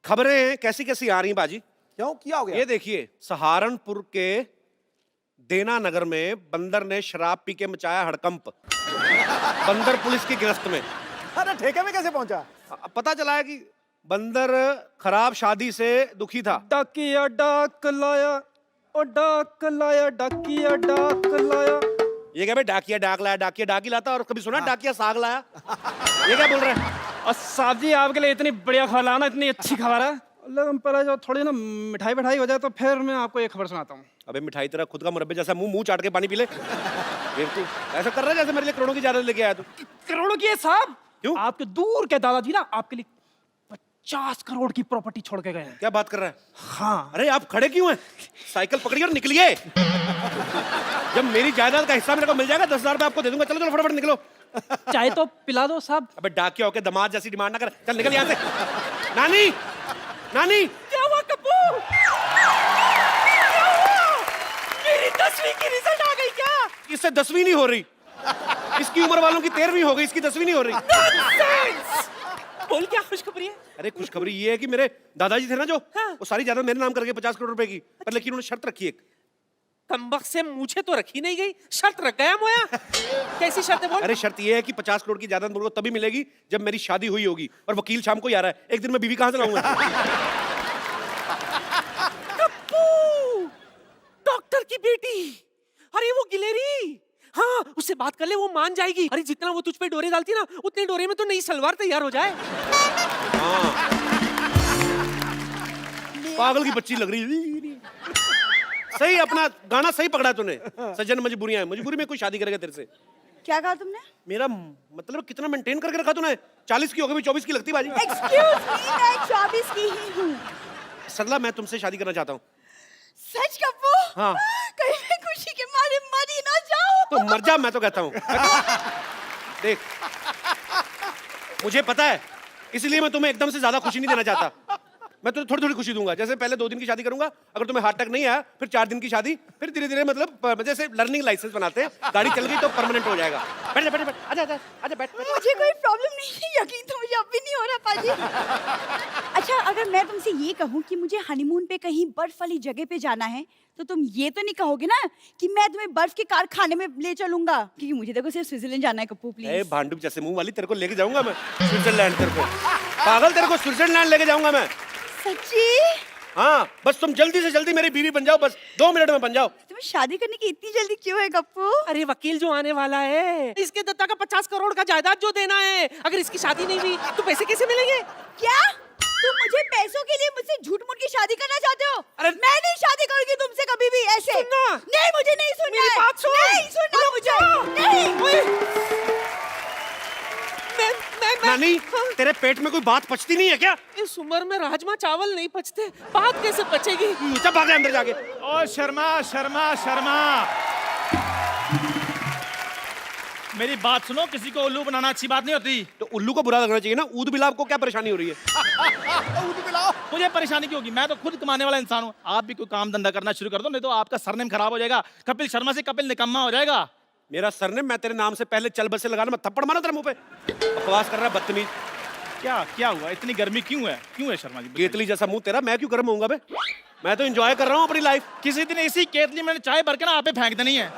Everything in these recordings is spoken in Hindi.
खबरें कैसी कैसी आ रही बाजी। क्यों क्या हो गया? ये देखिए, सहारनपुर के देना नगर में बंदर ने शराब पी के मचाया हड़कंप। बंदर पुलिस की गिरफ्त में। अरे ठेके में कैसे पहुंचा? पता चला है कि बंदर खराब शादी से दुखी था। डाकिया डाक लाया, ओ डाक लाया, डाकिया डाक लाया। ये क्या भाई, डाकिया डाक लाया, डाकिया डाक ही लाता, और कभी सुना डाकिया साग लाया? ये क्या बोल रहे हैं? और साहब जी आपके लिए इतनी बढ़िया खबर लाना, इतनी अच्छी खबर है। लेकिन पहले जो थोड़ी ना मिठाई बिठाई हो जाए तो फिर मैं आपको एक खबर सुनाता हूँ। अबे मिठाई तेरा खुद का मुरब्बे जैसा मुंह चाट के पानी पी ले। तू ऐसा कर रहा है जैसे मेरे लिए करोड़ों की जायदाद लेके आया तू। करोड़ों की है साहब? क्यों? आपके दूर के दादाजी ना आपके लिए 50 करोड़ की प्रॉपर्टी छोड़ के गए हैं। क्या बात कर रहा है? हाँ। अरे आप खड़े क्यों हैं? साइकिल पकड़िए और निकलिए। जब मेरी जायदाद का हिस्सा मेरे को मिल जाएगा 10,000 रुपए आपको दे दूंगा। चलो चलो फटाफट निकलो। चाय तो पिला दो साहब। अबे डाकिया होके दामाद जैसी डिमांड ना कर। चल निकल यहाँ से। नानी, नानी। क्या हुआ कपूर? क्या हुआ? मेरी 10वीं की रिजल्ट आ गई क्या? इससे 10वीं नहीं हो रही। इसकी उम्र वालों की 13वीं हो गई, इसकी 10वीं नहीं हो रही। बोल क्या खुशखबरी है? अरे खुशखबरी ये है कि मेरे दादाजी थे ना जो, हाँ। वो सारी जायदाद मेरे नाम करके 50 करोड़ रुपए की, पर लेकिन उन्होंने शर्त रखी एक। कमबख्त से मुझे तो रखी नहीं गई, शर्त रख गया मोया। कैसी शर्त है बोल? अरे शर्त ये है कि 50 करोड़ की जायदाद मुझको तभी मिलेगी जब मेरी शादी हुई होगी, और वकील शाम को ही आ रहा है। एक दिन मैं बीवी कहां से लाऊंगा? डॉक्टर की बेटी, अरे वो गिलेरी, हाँ उससे बात कर ले, वो मान जाएगी। अरे जितना वो तुझ पे डोरे डालती है ना, उतने डोरे में तो नई सलवार तैयार हो जाए। पागल की बच्ची लग रही। सही, अपना गाना सही पकड़ा तूने। सज्जन मजबूरियां हैं, मजबूरी में कोई शादी करेगा तेरे से। क्या कहा तुमने? मेरा मतलब कितना मेंटेन करके रखा तूने। 40 की हो गई, 24 की लगती बाजी। एक्सक्यूज मी, मैं 24 की ही हूँ। सरला, मैं तुमसे शादी करना चाहता हूँ। सच कप्पू? हाँ। कहीं मैं खुशी के मारे मर ही ना जाऊँ। तो मर जा, मैं तो कहता हूँ। देख, मुझे पता है, इसलिए मैं तुम्हें एकदम से ज्यादा खुशी नहीं देना चाहता। मैं तुम्हें थोड़ी थोड़ी खुशी दूंगा। जैसे पहले 2 दिन की शादी करूंगा, अगर तुम्हें हार्ट अटैक नहीं आया, फिर 4 दिन की शादी, फिर धीरे धीरे मतलब जैसे लर्निंग लाइसेंस बनाते हैं, गाड़ी चल गई तो परमानेंट हो जाएगा। बैठ जा, बैठ जा, आजा आजा आजा, बैठ बैठ। मुझे कोई प्रॉब्लम नहीं है, यकीन तो मुझे अब भी नहीं हो रहा पाजी। अच्छा, अगर मैं तुमसे ये कहूँ कि मुझे हनीमून पे कहीं बर्फ वाली जगह पे जाना है, तो तुम ये तो नहीं कहोगे ना कि मैं तुम्हें बर्फ के कारखाने में ले चलूंगा? क्योंकि मुझे देखो सिर्फ स्विट्जरलैंड जाना है कप्पू, ए प्लीज। भांडुप जैसे मुंह वाली, तेरे को लेके जाऊंगा मैं स्विट्जरलैंड। तेरे को पागल, तेरे को स्विट्जरलैंड लेके जाऊंगा मैं। सच्ची? हाँ, बस तुम जल्दी से जल्दी मेरी बीवी बन जाओ, बस 2 मिनट में बन जाओ। तुम्हें शादी करने की इतनी जल्दी क्यों है कप्पू? अरे वकील जो आने वाला है, इसके दत्ता का 50 करोड़ का जायदाद जो देना है, अगर इसकी शादी नहीं हुई तो पैसे कैसे मिलेंगे? क्या तुम मुझे पैसों के लिए मुझसे झूठ मूठ की शादी करना चाहते हो? अरे मैं नहीं शादी करूंगी तुमसे कभी भी ऐसे। सुनना। नहीं, मुझे नहीं सुनना मेरी है। बात सुन। नहीं सुनना मुझे। नहीं। मैं नानी, हाँ? तेरे पेट में कोई बात पचती नहीं है क्या? इस उम्र में राजमा चावल नहीं पचते, बात कैसे पचेगी? चल भाग अंदर जाके। ओ शर्मा शर्मा शर्मा, मेरी बात सुनो। किसी को उल्लू बनाना अच्छी बात नहीं होती। तो उल्लू को बुरा लगना चाहिए ना। ऊद बिलाव को क्या परेशानी हो रही है? मुझे परेशानी क्यों होगी? मैं तो खुद कमाने वाला इंसान हूँ। आप भी कोई काम धंधा करना शुरू कर दो, नहीं तो आपका सरनेम खराब हो जाएगा। कपिल शर्मा से कपिल निकम्मा हो जाएगा। मेरा सरनेम, मैं तेरे नाम से पहले चल बसे लगाना, मैं थप्पड़ मारा तेरे मुंह पे। बकवास कर रहा है बदतमीज। क्या हुआ? इतनी गर्मी क्यों है शर्मा जी? केतली जैसा मुंह तेरा, मैं क्यों गर्म होऊंगा बे? मैं तो एंजॉय कर रहा हूँ अपनी लाइफ। किसी दिन इसी केतली में चाय भर के ना आप पे फेंक देनी है।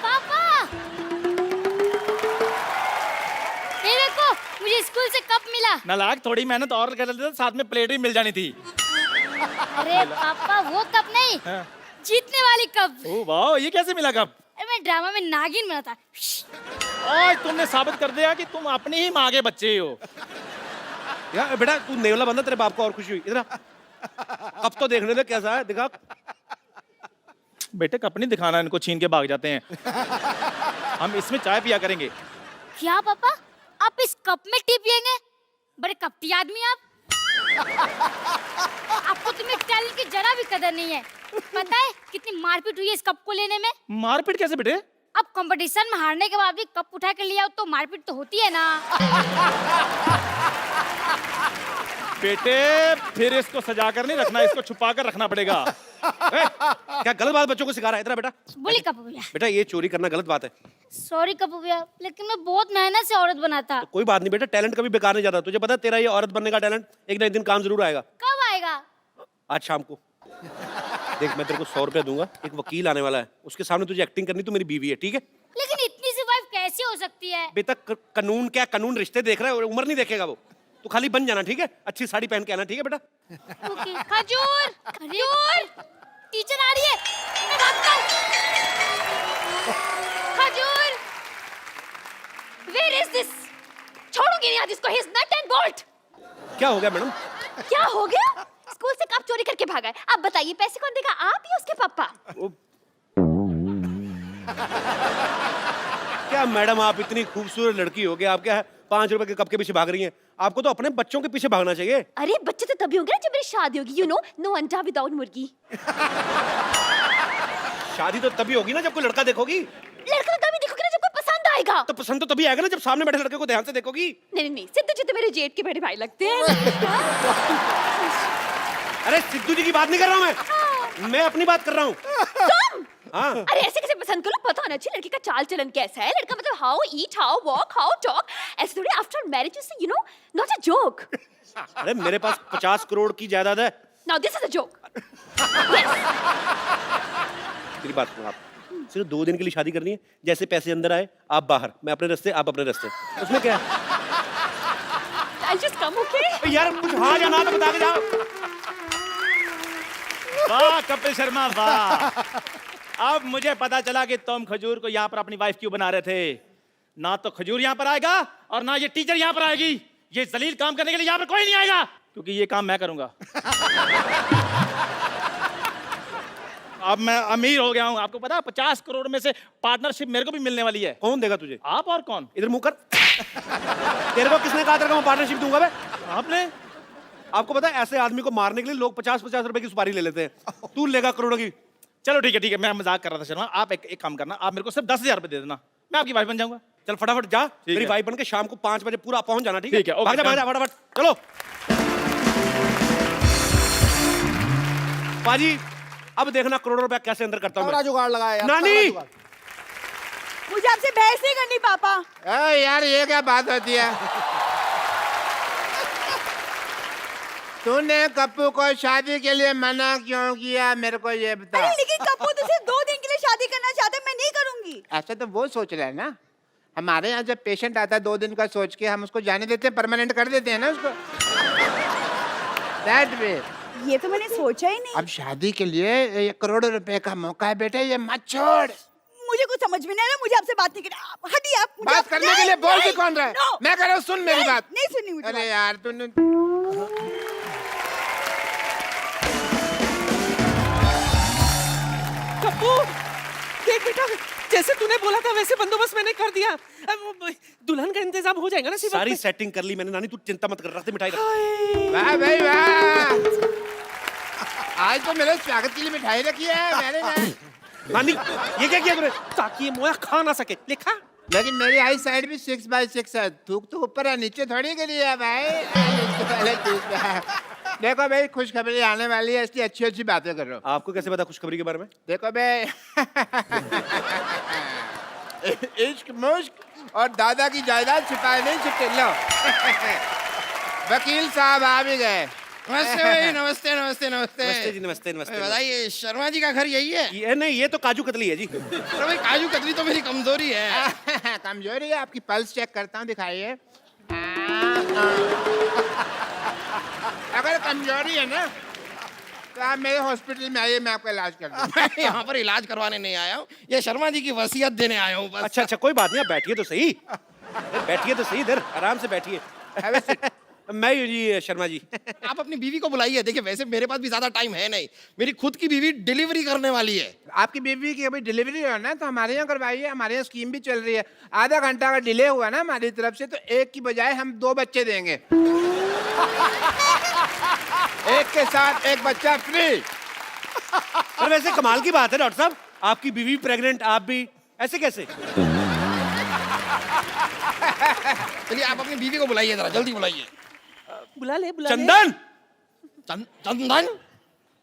पापा, ये देखो मुझे स्कूल से कप मिला। नालायक, थोड़ी मेहनत और कर लेते तो साथ में प्लेट भी मिल जानी थी। अरे पापा, वो कप नहीं, हाँ। जीतने वाली कप। ओ वाह, ये कैसे मिला कप? अरे मैं ड्रामा में नागिन बना था। आज तुमने साबित कर दिया कि तुम अपनी ही माँ के बच्चे हो। यार बेटा, तू नेवला बंदा, तेरे बाप को और खुशी हुई। इधर आ। अब तो देखने दे कैसा है, दिखा। बेटे कप नहीं दिखाना, इनको छीन के भाग जाते हैं। हम इसमें चाय पिया करेंगे। क्या पापा, आप इस कप में टी पियेंगे? बड़े कपटी आदमी आप। आपको तुम्हें टैलेंट की जरा भी कदर नहीं है। पता है कितनी मारपीट हुई है इस कप को लेने में? मारपीट कैसे बेटे? अब कंपटीशन में हारने के बाद भी कप उठा के लिया तो मारपीट तो होती है ना। बेटे फिर इसको सजा कर नहीं रखना, इसको छुपा कर रखना पड़ेगा। क्या गलत बात बच्चों को सिखा रहा है? इधर आ बेटा। बोली कप भैया। बेटा, ये चोरी करना गलत बात है। सॉरी कप्पू भैया, लेकिन मैं बहुत मेहनत से औरत बना था। कोई बात नहीं बेटा, टैलेंट कभी बेकार नहीं जाता। तुझे पता है तेरा ये औरत बनने का टैलेंट एक ना एक दिन काम जरूर आएगा। कब आएगा? आज शाम को। देख मैं तेरे को 100 रुपया दूंगा, एक वकील आने वाला है, उसके सामने तुझे एक्टिंग करनी, तो मेरी बीवी है, ठीक है? लेकिन इतनी सी वाइफ कैसे हो सकती है? बेटा कानून क्या, कानून रिश्ते देख रहा है, उम्र नहीं देखेगा वो। तू खाली बन जाना, ठीक है? अच्छी साड़ी पहन के आना, ठीक है बेटा? ओके। खजूर, खजूर, टीचर आ रही है, मैं भागता हूँ। खजूर, where is this? छोड़ूंगी नहीं आज इसको, he is nut and bolt। क्या हो गया मैडम? क्या हो गया? स्कूल से कब चोरी करके भागा है? अब बताइए पैसे कौन देगा, आप या उसके पापा? क्या मैडम आप इतनी खूबसूरत लड़की हो गई, आप क्या 5 रुपए के कप के पीछे भाग रही हैं? आपको तो अपने बच्चों के पीछे भागना चाहिए। अरे बच्चे तो तभी होंगे ना जब मेरी शादी होगी, यू नो, नो अंडा विदाउट मुर्गी। शादी तो तभी होगी ना जब कोई लड़का देखोगी। लड़का तो तभी देखोगे ना जब कोई पसंद आएगा। तो पसंद तो तभी आएगा ना जब सामने बैठे लड़के को ध्यान से देखोगी। नहीं नहीं, सिद्धू जी तो मेरे जेठ के बड़े भाई लगते हैं। अरे सिद्धू जी की बात नहीं कर रहा हूँ मैं अपनी बात कर रहा हूँ। हाँ। अरे ऐसे कैसे पसंद करो, पता होना चाहिए लड़के का चाल चलन कैसा है। लड़का मतलब how eat, how walk, how talk, ऐसे थोड़ी after marriage is, you know, not a joke. अरे मेरे पास 50 करोड़ की जायदाद है। Now this is a joke. तेरी बात सुनो, आप सिर्फ 2 दिन के लिए शादी करनी है, जैसे पैसे अंदर आए आप बाहर, मैं अपने रास्ते आप अपने रास्ते, उसमें क्या है? I just come, okay? यार कुछ हाँ या ना तो बता के जाओ। वाह कपिल शर्मा वाह। अब मुझे पता चला कि तुम खजूर को यहाँ पर अपनी वाइफ क्यों बना रहे थे। ना तो खजूर यहाँ पर आएगा और ना ये टीचर यहाँ पर आएगी। ये जलील काम करने के लिए यहाँ पर कोई नहीं आएगा, क्योंकि ये काम मैं करूंगा। अब मैं अमीर हो गया हूँ, आपको पता है 50 करोड़ में से पार्टनरशिप मेरे को भी मिलने वाली है। कौन देगा तुझे? आप और कौन? इधर मुंह कर। तेरे को किसने कहा तेरे को मैं पार्टनरशिप दूंगा बे? आपने? आपको पता है ऐसे आदमी को मारने के लिए लोग 50-50 रुपए की सुपारी ले लेते हैं, तू लेगा करोड़ों की। चलो ठीक है, मैं मजाक कर रहा था शर्मा। आप एक काम करना, आप मेरे को सिर्फ 10,000 रुपए दे देना, मैं आपकी वाइफ बन जाऊंगा। चल फटाफट जा, मेरी है। वाइफ बन के शाम को 5 बजे पूरा पहुंच जाना, ठीक है? ठीक है, ओके, भाग जा डन। फटाफट चलो। पाजी अब देखना करोड़ों रुपया कैसे अंदर करता हूँ बड़ा मैं। जुगाड़ लगाया यार, नानी! बड़ा जुगाड़। मुझे आपसे बहस नहीं करनी पापा। यार ये क्या बात होती है? तूने कप्पू को शादी के लिए मना क्यों किया, मेरे को ये बता। अरे लेकिन कप्पू तो सिर्फ 2 दिन के लिए शादी करना चाहता है, मैं नहीं करूंगी। ऐसा तो वो सोच रहा है ना। हमारे यहाँ जब पेशेंट आता है 2 दिन का सोच के हम उसको जाने देते हैं, परमानेंट कर देते हैं ना उसको। That way। ये तो मैंने सोचा ही नहीं। अब शादी के लिए 1 करोड़ रुपए का मौका है बेटे, ये मत छोड़। मुझे कुछ समझ में नहीं आ रहा, मुझे आपसे बात नहीं करनी। आप हटिए, आप मुझे बात करने के लिए बोल भी कौन रहा है? No, मैं कह रहा हूँ सुन मेरी नहीं, बात। नहीं सुननी मुझे अरे बात। यार तूने कप्पू देख बेटा, जैसे तूने बोला था वैसे बंदोबस्त मैंने कर दिया। अब वो दुल्हन का इंतजाम हो जाएगा ना सिवा सारी सेटिंग कर ली मैंने नानी, तू चिंता मत कर, रख दे मिठाई रख। वाह भाई वाह, आज तो मेरे स्वागत के लिए मिठाई रखी है मैंने ना। नानी ये क्या किया तूने? ताकि ये मोया खा ना सके। लिखा लेकिन मेरी आई साइड भी 6/6 है, थूक तो ऊपर है नीचे थोड़ी गिरी है भाई। पहले देखो भाई खुशखबरी आने वाली है, इसलिए अच्छी अच्छी बातें कर रहा हूँ। आपको कैसे पता खुशखबरी के बारे में? देखो भाई इश्क मुश्क और दादा की जायदाद छिपाए नहीं छिपे। लो वकील साहब आ भी गए। नमस्ते भाई, नमस्ते नमस्ते नमस्ते। नमस्ते जी, नमस्ते नमस्ते। बताइए शर्मा जी का घर यही है? ये नहीं, ये तो काजू कतली है जी। अरे भाई काजू कतली तो मेरी कमजोरी है। कमजोरी है आपकी, पल्स चेक करता हूँ, दिखाइए। अगर कमजोरी है ना तो आप मेरे हॉस्पिटल में आइए, मैं आपका इलाज कर दूँ। मैं यहाँ पर इलाज करवाने नहीं आया हूँ, ये शर्मा जी की वसीयत देने आया हूँ बस। अच्छा अच्छा कोई बात नहीं, आप बैठिए तो सही। बैठिए तो सही, इधर आराम से बैठिए। मैं हूँ जी शर्मा जी। आप अपनी बीवी को बुलाइए। देखिए वैसे मेरे पास भी ज्यादा टाइम है नहीं, मेरी खुद की बीवी डिलीवरी करने वाली है। आपकी बीवी की अभी डिलीवरी हो ना तो हमारे यहाँ करवाइए, हमारे यहाँ स्कीम भी चल रही है। आधा घंटा का डिले हुआ ना हमारी तरफ से तो 1 की बजाय हम 2 बच्चे देंगे। एक के साथ 1 बच्चा फ्री। और वैसे कमाल की बात है डॉक्टर साहब, आपकी बीवी प्रेग्नेंट, आप भी, ऐसे कैसे? चलिए आप अपनी बीवी को बुलाइए, जरा जल्दी बुलाइए। बुला ले चंदन! चंदन?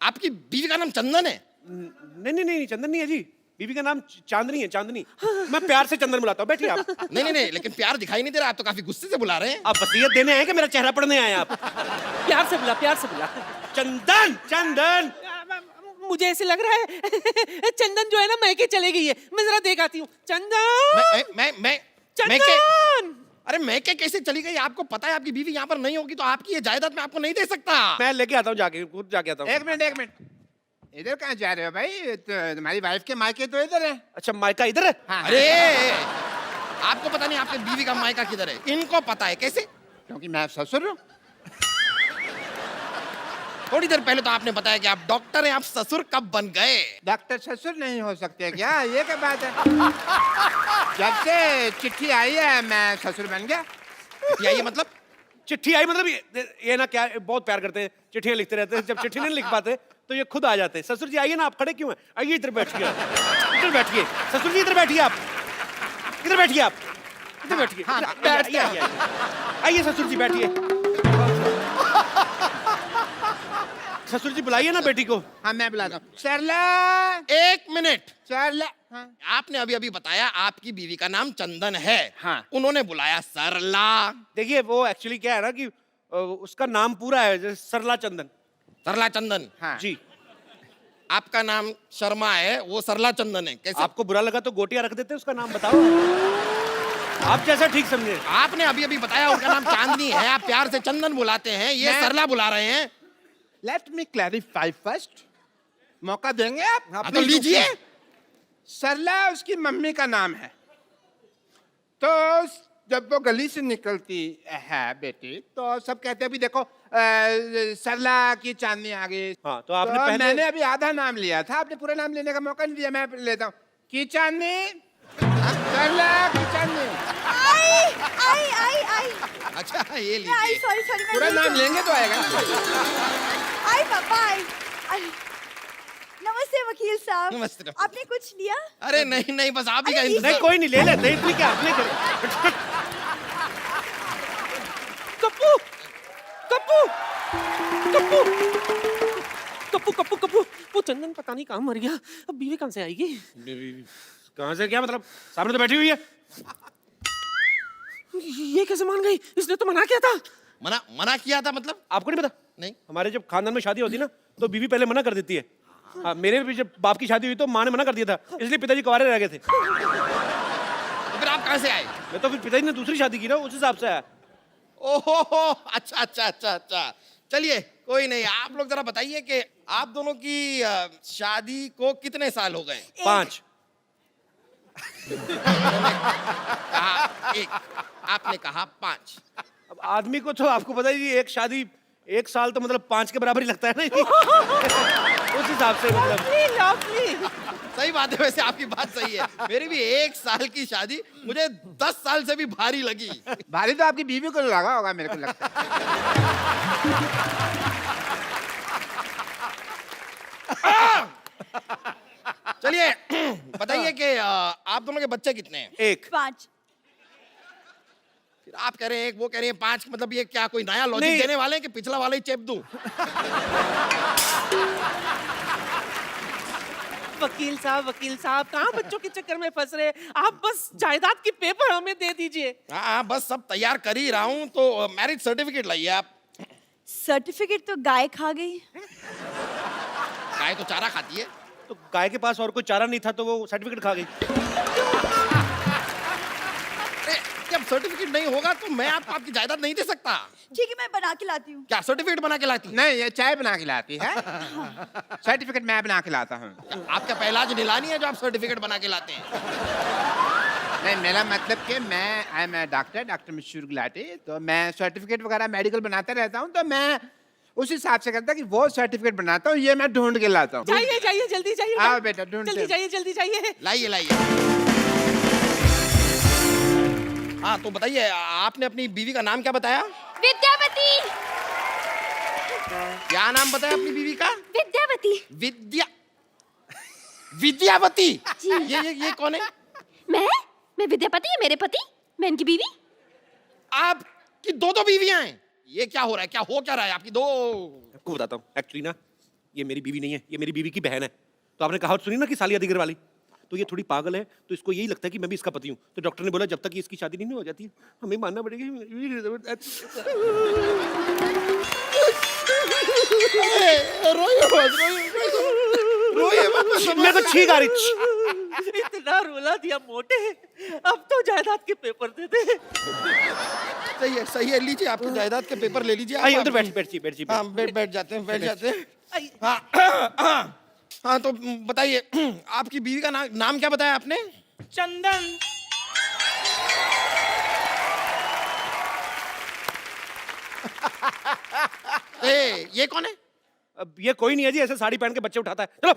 आपकी बीवी का नाम चंदन है? नहीं नहीं नहीं, चंदन नहीं है जी। बीवी का नाम चांदनी है, चांदनी। मैं प्यार से चंदन बुलाता हूँ, बैठिए आप। नहीं नहीं नहीं, लेकिन प्यार दिखाई नहीं दे रहा, आप तो काफी गुस्से से बुला रहे हैं। आप वसीयत देने आए कि मेरा चेहरा पढ़ने आए आप? प्यार से बुला, प्यार से बुला। चंदन, चंदन। मुझे ऐसे लग रहा है चंदन जो है ना मैके चले गई है। मैं जरा देख आती हूँ। चंदन, मैं चंदन। अरे मैं क्या कैसे चली गई? आपको पता है आपकी बीवी यहाँ पर नहीं होगी तो आपकी ये जायदाद मैं आपको नहीं दे सकता। मैं लेके आता हूँ, जाके खुद जाके आता हूँ। एक मिनट, इधर कहाँ जा रहे हो भाई? तो तुम्हारी वाइफ के मायके तो इधर है। अच्छा, मायका इधर है? हाँ, अरे आपको पता नहीं आपकी बीवी का मायका किधर है? इनको पता है। कैसे? क्योंकि मैं ससुर हूँ। थोड़ी देर पहले तो आपने बताया कि आप डॉक्टर हैं, आप ससुर कब बन गए? डॉक्टर ससुर नहीं हो सकते क्या? ये क्या बात है? जब से चिट्ठी आई है मैं ससुर बन गया। या ये मतलब? चिट्ठी आई मतलब ये ना क्या बहुत प्यार करते हैं, चिट्ठियां लिखते रहते हैं। जब चिट्ठी नहीं लिख पाते तो ये खुद आ जाते हैं। ससुर जी आइए ना, आप खड़े क्यों हैं? आइए इधर बैठिए, इधर बैठिए। ससुर जी इधर बैठिए आप, इधर बैठिए आप, इधर बैठिए। आइए ससुर जी बैठिए। ससुर जी बुलाइए ना बेटी को। हाँ मैं बुलाता हूँ। सरला, एक मिनट। सरला। हाँ। आपने अभी अभी बताया आपकी बीवी का नाम चंदन है। हाँ। उन्होंने बुलाया सरला। देखिए वो एक्चुअली क्या है ना कि उसका नाम पूरा है जैसे सरला चंदन। सरला चंदन। हाँ। जी। आपका नाम शर्मा है, वो सरला चंदन है। कैसे? आपको बुरा लगा तो गोटियां रख देते, उसका नाम बताओ, आप जैसा ठीक समझे। आपने अभी अभी बताया उनका नाम चांदनी है, आप प्यार से चंदन बुलाते हैं, ये सरला बुला रहे हैं। Let me clarify first. मौका देंगे आप? हाँ, तो लीजिए। सरला उसकी मम्मी का नाम है। तो जब वो गली से निकलती है बेटी तो सब कहते हैं अभी देखो सरला की चांदनी आ गई। हाँ, तो आपने पहले- मैंने अभी आधा नाम लिया था, आपने पूरा नाम लेने का मौका नहीं दिया। मैं लेता हूँ की चांदनी, सरला की चांदनी। आई अच्छा ये आई, लीजिए। सॉरी पूरा नाम लेंगे तो आएगा। आई पापा आई। नमस्ते वकील साहब। नमस्ते। आपने कुछ लिया? अरे नहीं नहीं, बस आप ही का अरे, इंतजार। नहीं कोई नहीं, ले लेते इतनी क्या आपने करे। कप्पू, कप्पू, कप्पू, कप्पू, कप्पू, कप्पू। वो चंदन पता नहीं कहाँ मर गया। अब बीवी कहाँ से आएगी? कहाँ से क्या मतलब? सामने तो बैठी हुई है। ये कैसे मान गई? इसने तो मना किया था। मना किया था मतलब? आपको नहीं पता? नहीं। हमारे जब खानदान में शादी होती ना तो बीवी पहले मना कर देती है। हाँ, मेरे भी जब बाप की शादी हुई तो माँ ने मना कर दिया था, इसलिए पिताजी कुंवारे रह गए थे। तो फिर आप कहाँ से आए? मैं तो फिर पिताजी ने दूसरी शादी की ना, उस हिसाब से आया। ओहो, अच्छा अच्छा अच्छा अच्छा। चलिए कोई नहीं, आप लोग जरा बताइए कि आप दोनों की शादी को कितने साल हो गए? 5। कहा 1, आपने कहा 5। अब आदमी को तो आपको पता ही, एक शादी 1 साल तो मतलब 5 के बराबर ही लगता है ना। उस हिसाब से मतलब। लवली। सही बात है, वैसे आपकी बात सही है। मेरी भी 1 साल की शादी मुझे 10 साल से भी भारी लगी। भारी तो आपकी बीवी को लगा होगा, मेरे को लगता है। चलिए बताइए कि आप दोनों के बच्चे कितने हैं? 1। 5। फिर आप कह रहे हैं 1, वो कह रहे हैं 5, मतलब ये क्या कोई नया लॉजिक नहीं। देने वाले हैं कि पिछला वाला ही चेप दूं? वकील साहब कहाँ बच्चों के चक्कर में फंस रहे? आप बस जायदाद की पेपर हमें दे दीजिए। हाँ बस सब तैयार कर ही रहा हूँ, तो मैरिज सर्टिफिकेट लाइए आप। सर्टिफिकेट तो गाय खा गई। गाय तो चारा खाती है। तो गाय के पास और कोई चारा नहीं था तो वो सर्टिफिकेट खा गई। अरे, जब सर्टिफिकेट नहीं होगा तो मैं आपको आपकी जायदाद नहीं दे सकता। ठीक है मैं बना के लाती हूँ। क्या सर्टिफिकेट बना के लाती? नहीं, ये चाय बना के लाती है। सर्टिफिकेट मैं बना के लाता हूँ। आपका पहला जो नीलानी है जो आप सर्टिफिकेट बना के लाते हैं? नहीं, मेरा मतलब कि आई एम डॉक्टर मिश्र गुलाटी, तो मैं सर्टिफिकेट वगैरह मेडिकल बनाता रहता हूँ, तो मैं उस हिसाब से करता कि वो सर्टिफिकेट बनाता हूँ, ये मैं ढूंढ के लाता हूँ। जाइए जल्दी जाइए। आओ बेटा, ढूंढते जल्दी जाइए। लाइए। हाँ तो बताइए, आपने अपनी बीवी का नाम क्या बताया? विद्यावती। क्या नाम बताया अपनी बीवी का? विद्यावती। विद्यावती। जी। ये कौन है? मैं विद्यापति है मेरे पति, मैं इनकी बीवी। आपकी 2 बीवियां हैं? ये क्या हो रहा है? क्या हो क्या रहा है आपकी 2? आपको बताता हूँ, एक्चुअली ना ये मेरी बीवी नहीं है, ये मेरी बीवी की बहन है। तो आपने कहावत सुनी ना कि सालिया दिगर वाली, तो ये थोड़ी पागल है, तो इसको यही लगता है कि मैं भी इसका पति हूँ। तो डॉक्टर ने बोला जब तक इसकी शादी नहीं हो जाती हमें मानना पड़ेगा। मैं तो छींक आ रही। इतना रुला दिया मोटे, अब तो जायदाद के पेपर दे दे। सही है, लीजिए आपके जायदाद के पेपर ले लीजिए। आइए उधर बैठिए। हाँ, बैठ जाते हैं। हाँ हाँ, तो बताइए आपकी बीवी का नाम क्या बताया आपने? चंदन। ये कौन है? अब ये कोई नहीं है जी, ऐसे साड़ी पहन के बच्चे उठाता है। चलो।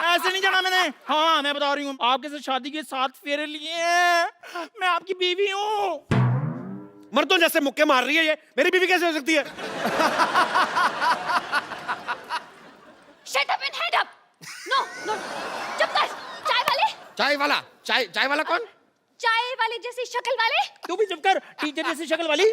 ऐसे नहीं जाना मैंने। हाँ मैं बता रही हूँ, आपके साथ शादी के 7 फेरे लिए हैं। मैं आपकी बीवी हूँ। मर्दों जैसे मुक्के मार रही है ये, मेरी बीवी कैसे हो सकती है? Shut up and head up. No, no. चुप कर। चाय वाले। चाय वाला कौन? चाय वाले जैसी शक्ल वाले। तू भी चुप कर, टीचर जैसी शक्ल वाली।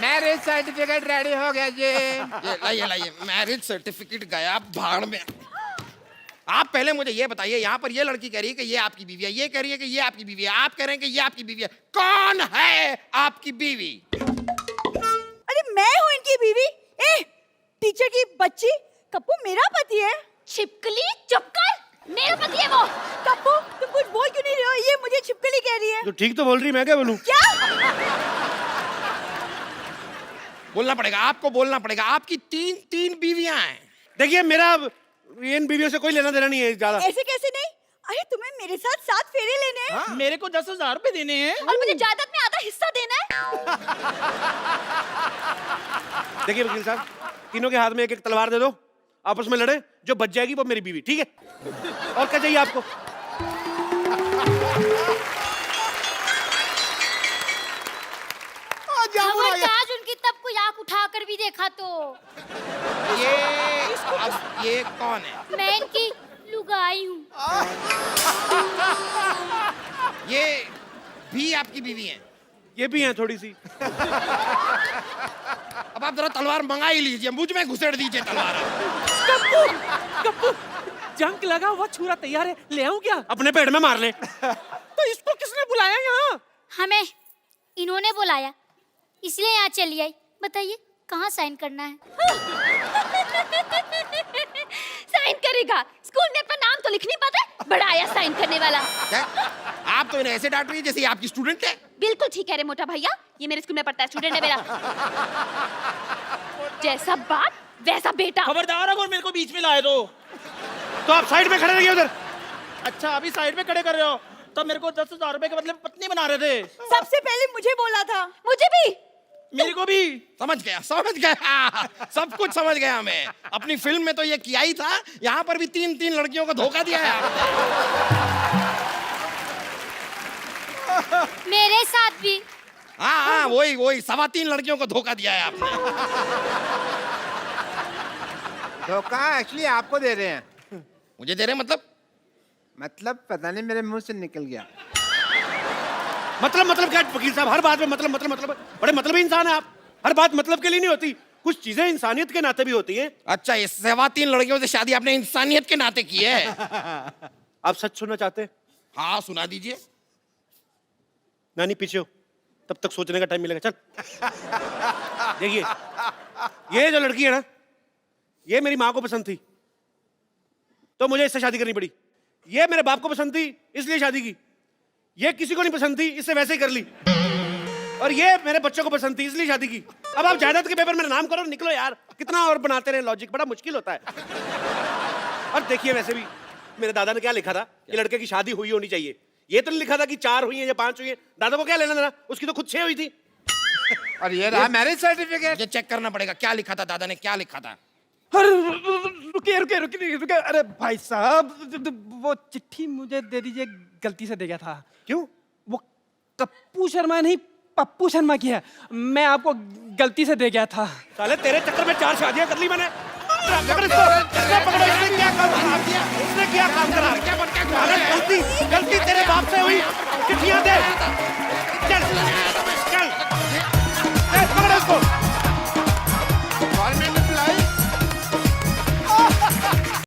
मैरिज सर्टिफिकेट रेडी हो गया जी। ये लाइए मैरिज सर्टिफिकेट गया भाड़ में। आप पहले मुझे ये बताइए, यहाँ पर ये लड़की कह रही है कि ये आपकी बीवी है, ये कह रही है कि ये आपकी बीवी है, आप कह रहे हैं कि ये आपकी बीवी है। कौन है आपकी बीवी? अरे मैं हूँ इनकी बीवी। ए टीचर की बच्ची, कप्पू मेरा पति है। छिपकली चुप कर। मेरा पति है वो। कप्पू तुम कुछ बोल क्यों नहीं रहे हो? ये मुझे छिपकली कह रही है। तो ठीक तो बोल रही, मैं क्या बोलूं? क्या? बोलना पड़ेगा, आपको बोलना पड़ेगा। आपकी तीन बीवियां हैं। देखिए मेरा इन बीवियों से कोई लेना देना नहीं है ज्यादा। ऐसे कैसे नहीं? अरे तुम्हें मेरे साथ 7 फेरे लेने हैं। मेरे को 10,000 रुपए देने हैं। और मुझे जायदाद में आधा हिस्सा देना है। देखिए वकील साहब, तीनों के हाथ में एक तलवार दे दो, आपस में लड़े, जो बच जाएगी वो मेरी बीवी, ठीक है? और क्या चाहिए आपको? खबरदार उनकी तब कोई आंख उठाकर भी देखा तो। ये कौन है? मैं इनकी लुगाई हूँ। ये भी आपकी बीवी हैं? ये भी हैं थोड़ी सी। अब आप जरा तलवार मंगा ही लीजिए, मुझ में घुसेड़ दीजिए तलवार। कप्पू जंग लगा हुआ छुरा तैयार है, ले आऊं क्या? अपने पेट में मार ले। तो इसको किसने बुलाया यहाँ? हमें इन्होंने बुलाया, इसलिए यहाँ चली आई। बताइए कहाँ साइन करना है? साइन करेगा? स्कूल में अपना नाम तो लिख नहीं पाता, बड़ा आया साइन करने वाला। क्या? आप तो इन्हें ऐसे डांट रही है जैसे ये आपकी स्टूडेंट है। बिल्कुल ठीक कह रहे मोटा भैया, ये मेरे स्कूल में पढ़ता है, स्टूडेंट है मेरा। जैसा बाप वैसा बेटा। खबरदार अगर मेरे को बीच में लाए तो आप साइड में खड़े रहिए उधर। अच्छा अभी साइड में खड़े कर रहे हो, तो मेरे को 10,000 रुपए के बदले में पत्नी बना रहे थे। सबसे पहले मुझे बोला था। मुझे भी। मेरे को भी। समझ गया सब कुछ समझ गया मैं। अपनी फिल्म में तो ये किया ही था, यहाँ पर भी तीन लड़कियों को धोखा दिया है। मेरे साथ भी। हाँ वही 3.25 लड़कियों को धोखा दिया है आपने। धोखा एक्चुअली आपको दे रहे हैं। मुझे दे रहे हैं मतलब पता नहीं मेरे मुंह से निकल गया। मतलब क्या वकील साहब, हर बात में मतलब बड़े मतलबी इंसान है आप। हर बात मतलब के लिए नहीं होती, कुछ चीजें इंसानियत के नाते भी होती हैं। अच्छा, ये 3.25 लड़कियों से शादी आपने इंसानियत के नाते की है? आप सच सुनना चाहते हैं? हाँ सुना दीजिए। नानी पीछे हो, तब तक सोचने का टाइम मिलेगा। चल देखिए, ये जो लड़की है ना, ये मेरी माँ को पसंद थी तो मुझे इससे शादी करनी पड़ी। ये मेरे बाप को पसंद थी इसलिए शादी की। ये किसी को नहीं पसंद थी, इससे वैसे ही कर ली। और ये मेरे बच्चों को पसंद थी इसलिए शादी की। अब आप जायदाद के पेपर मेरा नाम करो, निकलो यार। कितना और बनाते रहे लॉजिक, बड़ा मुश्किल होता है। और देखिए वैसे भी मेरे दादा ने क्या लिखा था कि लड़के की शादी हुई होनी चाहिए। ये तो नहीं लिखा था कि 4 हुई है या 5 हुई है। दादा को क्या लेना देना, उसकी तो खुद 6 हुई थी। और ये रहा मैरिज सर्टिफिकेट। ये चेक करना पड़ेगा क्या लिखा था, दादा ने क्या लिखा था। अरे रुकिए। अरे भाई साहब, वो चिट्ठी मुझे दे दीजिए, गलती से दे गया था। क्यों? वो कप्पू शर्मा नहीं, पप्पू शर्मा की है। मैं आपको गलती से दे गया था। साले तेरे चक्कर में 4 शादियां कर ली मैंने। पकड़ इसको, पकड़ो